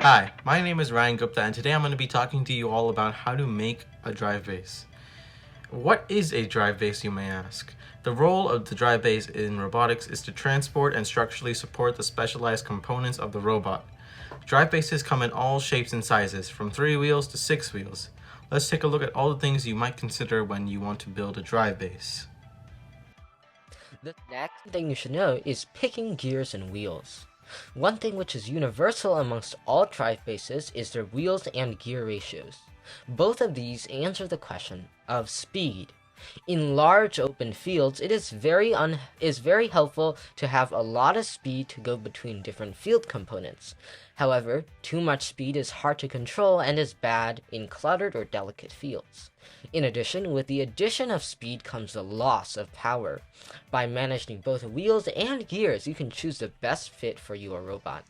Hi, my name is Ryan Gupta, and today I'm going to be talking to you all about how to make a drive base. What is a drive base, you may ask? The role of the drive base in robotics is to transport and structurally support the specialized components of the robot. Drive bases come in all shapes and sizes, from 3 wheels to 6 wheels. Let's take a look at all the things you might consider when you want to build a drive base. The next thing you should know is picking gears and wheels. One thing which is universal amongst all drive bases is their wheels and gear ratios. Both of these answer the question of speed. In large open fields, it is very helpful to have a lot of speed to go between different field components. However, too much speed is hard to control and is bad in cluttered or delicate fields. In addition, with the addition of speed comes the loss of power. By managing both wheels and gears, you can choose the best fit for your robot.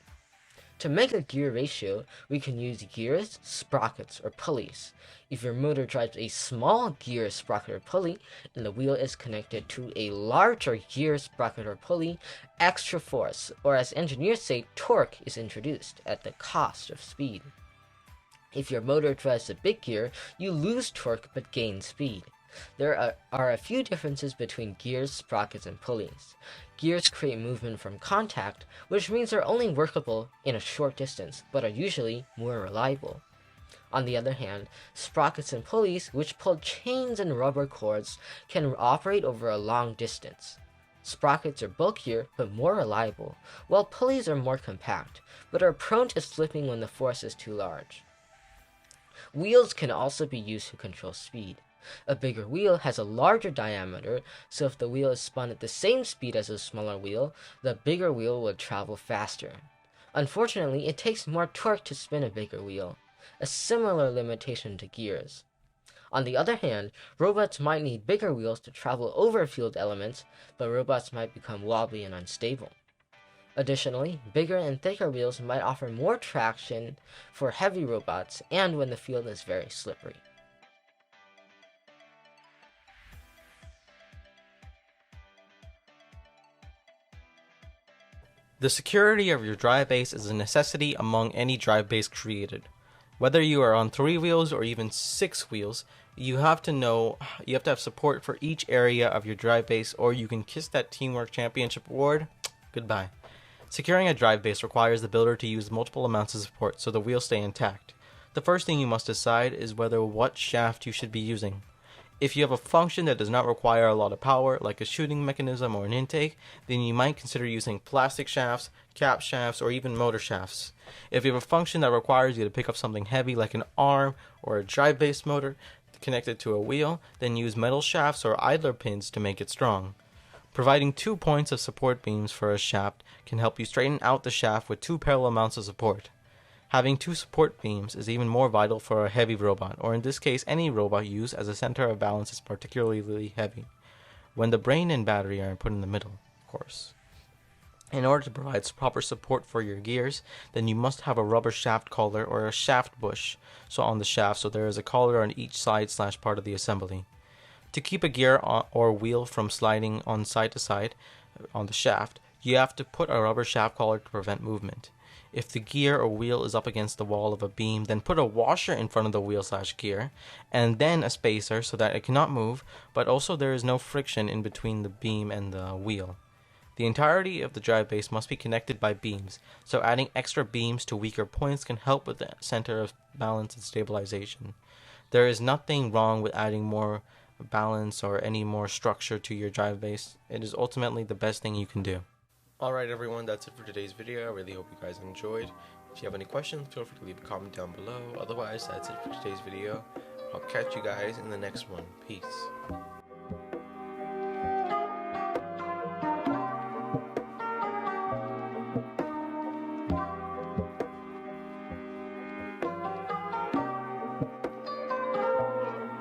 To make a gear ratio, we can use gears, sprockets, or pulleys. If your motor drives a small gear, sprocket, or pulley, and the wheel is connected to a larger gear, sprocket, or pulley, extra force, or as engineers say, torque, is introduced at the cost of speed. If your motor drives a big gear, you lose torque but gain speed. There are a few differences between gears, sprockets, and pulleys. Gears create movement from contact, which means they're only workable in a short distance, but are usually more reliable. On the other hand, sprockets and pulleys, which pull chains and rubber cords, can operate over a long distance. Sprockets are bulkier but more reliable, while pulleys are more compact, but are prone to slipping when the force is too large. Wheels can also be used to control speed. A bigger wheel has a larger diameter, so if the wheel is spun at the same speed as a smaller wheel, the bigger wheel will travel faster. Unfortunately, it takes more torque to spin a bigger wheel, a similar limitation to gears. On the other hand, robots might need bigger wheels to travel over field elements, but robots might become wobbly and unstable. Additionally, bigger and thicker wheels might offer more traction for heavy robots and when the field is very slippery. The security of your drive base is a necessity among any drive base created. Whether you are on 3 wheels or even 6 wheels, you have to have support for each area of your drive base, or you can kiss that Teamwork Championship award goodbye. Securing a drive base requires the builder to use multiple amounts of support so the wheels stay intact. The first thing you must decide is what shaft you should be using. If you have a function that does not require a lot of power, like a shooting mechanism or an intake, then you might consider using plastic shafts, cap shafts, or even motor shafts. If you have a function that requires you to pick up something heavy like an arm or a drive base motor connected to a wheel, then use metal shafts or idler pins to make it strong. Providing 2 points of support beams for a shaft can help you straighten out the shaft with 2 parallel amounts of support. Having 2 support beams is even more vital for a heavy robot, or in this case any robot used as a center of balance is particularly heavy, when the brain and battery are put in the middle, of course. In order to provide proper support for your gears, then you must have a rubber shaft collar or a shaft bush on the shaft, so there is a collar on each side/part of the assembly. To keep a gear or wheel from sliding on side to side on the shaft, you have to put a rubber shaft collar to prevent movement. If the gear or wheel is up against the wall of a beam, then put a washer in front of the wheel/gear, and then a spacer so that it cannot move, but also there is no friction in between the beam and the wheel. The entirety of the drive base must be connected by beams, so adding extra beams to weaker points can help with the center of balance and stabilization. There is nothing wrong with adding more balance or any more structure to your drive base. It is ultimately the best thing you can do. Alright everyone, that's it for today's video. I really hope you guys enjoyed. If you have any questions, feel free to leave a comment down below. Otherwise, that's it for today's video. I'll catch you guys in the next one. Peace.